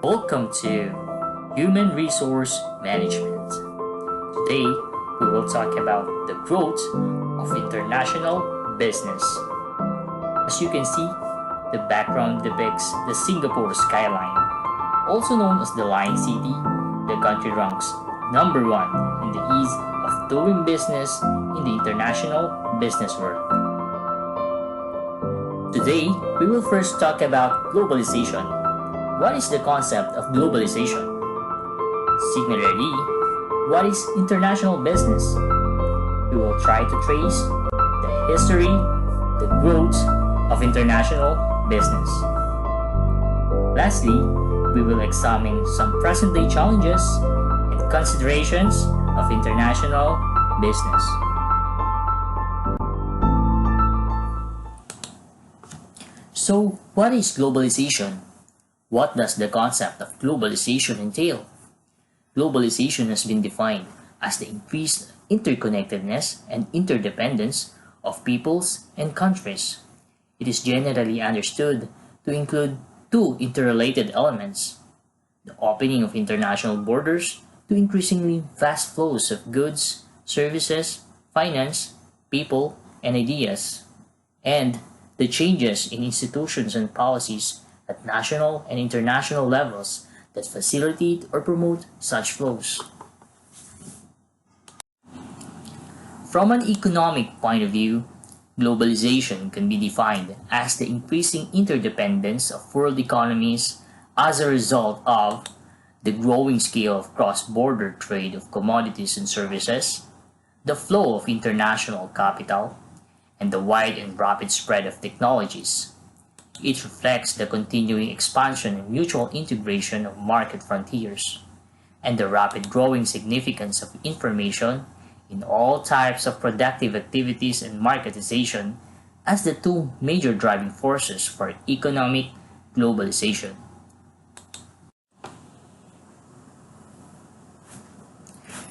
Welcome to Human Resource Management. Today, we will talk about the growth of international business. As you can see, the background depicts the Singapore skyline. Also known as the Lion City, the country ranks number one in the ease of doing business in the international business world. Today, we will first talk about globalization. What is the concept of globalization? Similarly, what is international business? We will try to trace the history, the growth of international business. Lastly, we will examine some present-day challenges and considerations of international business. So, what is globalization? What does the concept of globalization entail? Globalization has been defined as the increased interconnectedness and interdependence of peoples and countries. It is generally understood to include two interrelated elements: the opening of international borders to increasingly vast flows of goods, services, finance, people, and ideas, and the changes in institutions and policies at national and international levels that facilitate or promote such flows. From an economic point of view, globalization can be defined as the increasing interdependence of world economies as a result of the growing scale of cross-border trade of commodities and services, the flow of international capital, and the wide and rapid spread of technologies. It reflects the continuing expansion and mutual integration of market frontiers, and the rapid growing significance of information in all types of productive activities and marketization as the two major driving forces for economic globalization.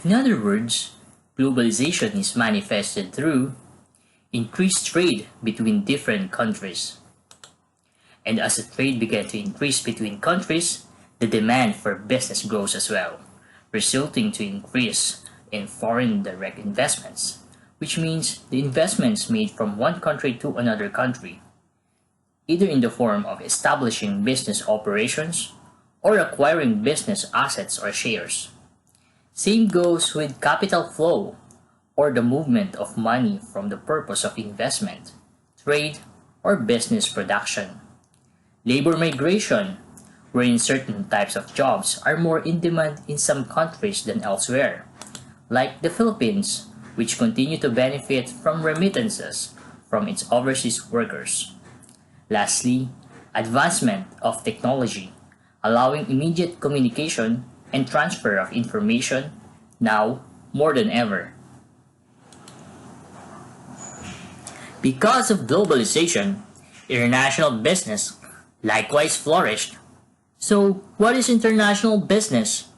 In other words, globalization is manifested through increased trade between different countries. And as the trade began to increase between countries, the demand for business grows as well, resulting to increase in foreign direct investments, which means the investments made from one country to another country, either in the form of establishing business operations or acquiring business assets or shares. Same goes with capital flow, or the movement of money from the purpose of investment, trade, or business production. Labor migration, wherein certain types of jobs are more in demand in some countries than elsewhere, like the Philippines, which continue to benefit from remittances from its overseas workers. Lastly, advancement of technology, allowing immediate communication and transfer of information now more than ever. Because of globalization, international business likewise flourished. So, what is international business?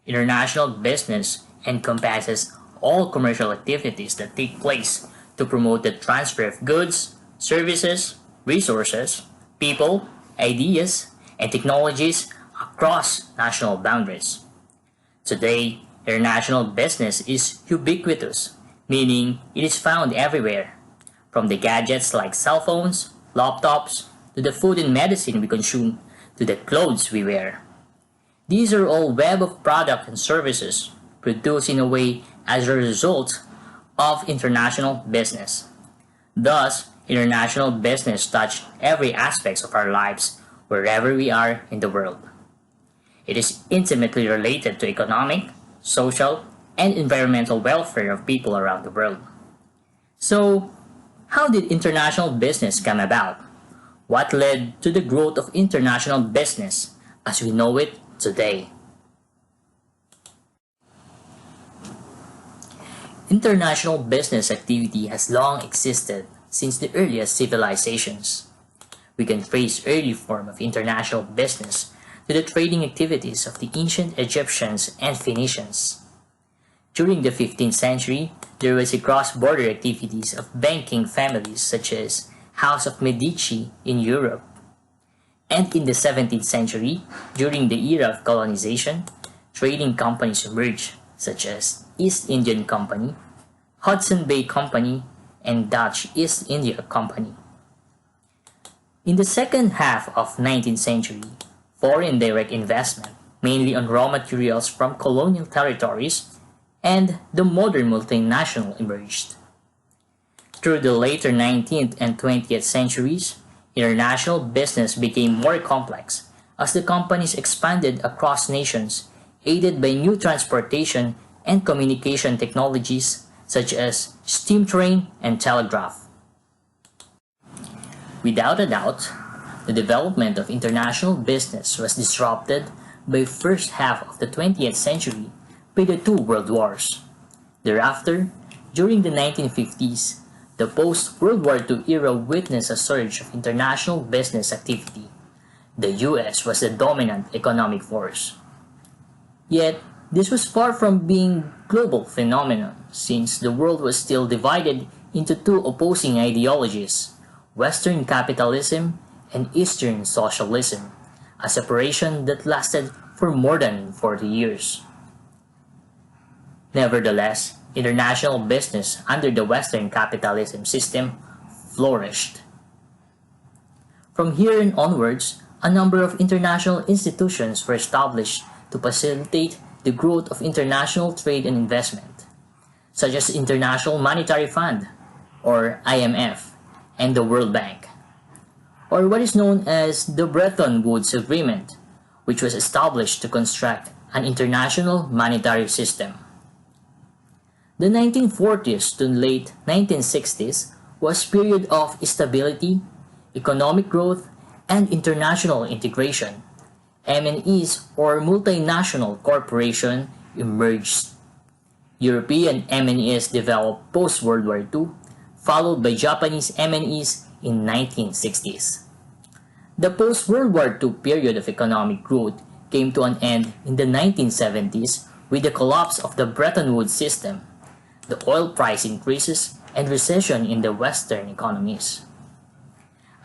International business encompasses all commercial activities that take place to promote the transfer of goods, services, resources, people, ideas, and technologies across national boundaries. Today, international business is ubiquitous, meaning it is found everywhere, from the gadgets like cell phones, laptops, to the food and medicine we consume, to the clothes we wear. These are all web of products and services produced in a way as a result of international business. Thus, international business touches every aspect of our lives wherever we are in the world. It is intimately related to economic, social, and environmental welfare of people around the world. So, how did international business come about? What led to the growth of international business as we know it today? International business activity has long existed since the earliest civilizations. We can trace early form of international business to the trading activities of the ancient Egyptians and Phoenicians. During the 15th century, there was a cross-border activities of banking families such as House of Medici in Europe. And in the 17th century, during the era of colonization, trading companies emerged such as East Indian Company, Hudson Bay Company, and Dutch East India Company. In the second half of 19th century, foreign direct investment, mainly on raw materials from colonial territories, and the modern multinational emerged. Through the later 19th and 20th centuries, international business became more complex as the companies expanded across nations, aided by new transportation and communication technologies such as steam train and telegraph. Without a doubt, the development of international business was disrupted by the first half of the 20th century by the two world wars. Thereafter, during the 1950s, the post-World War II era witnessed a surge of international business activity. The US was the dominant economic force. Yet, this was far from being a global phenomenon since the world was still divided into two opposing ideologies, Western capitalism and Eastern socialism, a separation that lasted for more than 40 years. Nevertheless, international business under the Western capitalism system flourished. From here on onwards, a number of international institutions were established to facilitate the growth of international trade and investment, such as International Monetary Fund, or IMF, and the World Bank, or what is known as the Bretton Woods Agreement, which was established to construct an international monetary system. The 1940s to late 1960s was a period of stability, economic growth, and international integration. MNEs or multinational corporation emerged. European MNEs developed post-World War II, followed by Japanese MNEs in 1960s. The post-World War II period of economic growth came to an end in the 1970s with the collapse of the Bretton Woods system, the oil price increases, and recession in the Western economies.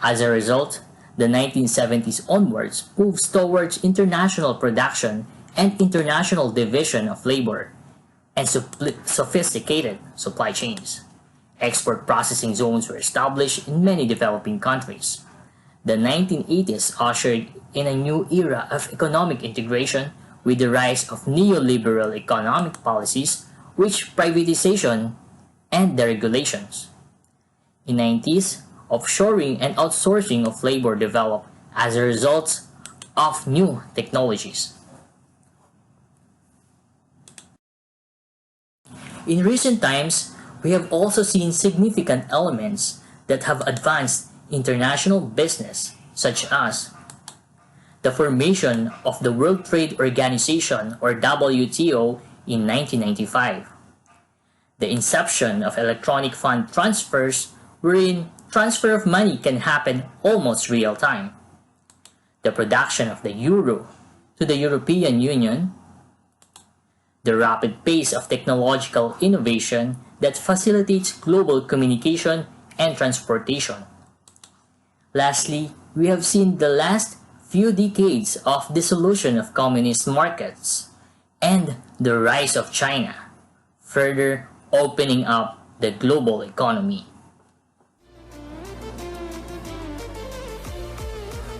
As a result, the 1970s onwards moves towards international production and international division of labor and sophisticated supply chains. Export processing zones were established in many developing countries. The 1980s ushered in a new era of economic integration with the rise of neoliberal economic policies, which privatization and deregulations. In the 90s, offshoring and outsourcing of labor developed as a result of new technologies. In recent times, we have also seen significant elements that have advanced international business, such as the formation of the World Trade Organization or WTO in 1995, the inception of electronic fund transfers wherein transfer of money can happen almost real time, the production of the euro to the European Union, the rapid pace of technological innovation that facilitates global communication and transportation. Lastly, we have seen the last few decades of dissolution of communist markets and the rise of China, further opening up the global economy.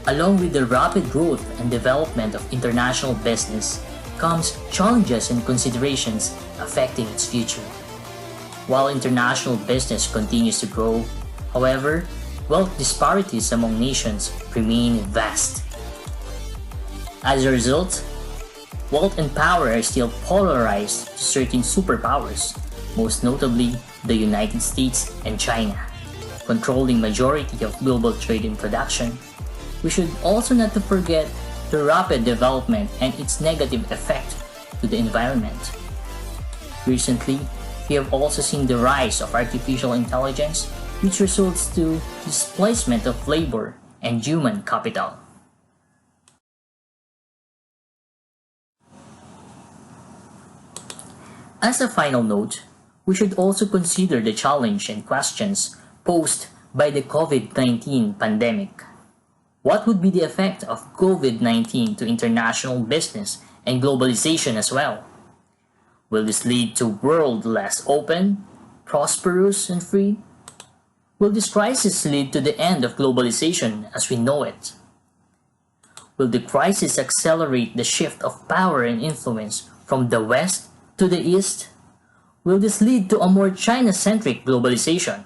Along with the rapid growth and development of international business comes challenges and considerations affecting its future. While international business continues to grow, however, wealth disparities among nations remain vast. As a result, wealth and power are still polarized to certain superpowers, most notably the United States and China, controlling majority of global trade and production. We should also not to forget the rapid development and its negative effect to the environment. Recently, we have also seen the rise of artificial intelligence, which results to displacement of labor and human capital. As a final note, we should also consider the challenge and questions posed by the COVID-19 pandemic. What would be the effect of COVID-19 to international business and globalization as well? Will this lead to a world less open, prosperous, and free? Will this crisis lead to the end of globalization as we know it? Will the crisis accelerate the shift of power and influence from the West to the East? Will this lead to a more China-centric globalization?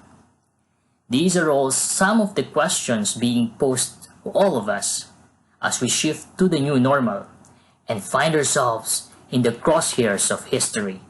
These are all some of the questions being posed to all of us as we shift to the new normal and find ourselves in the crosshairs of history.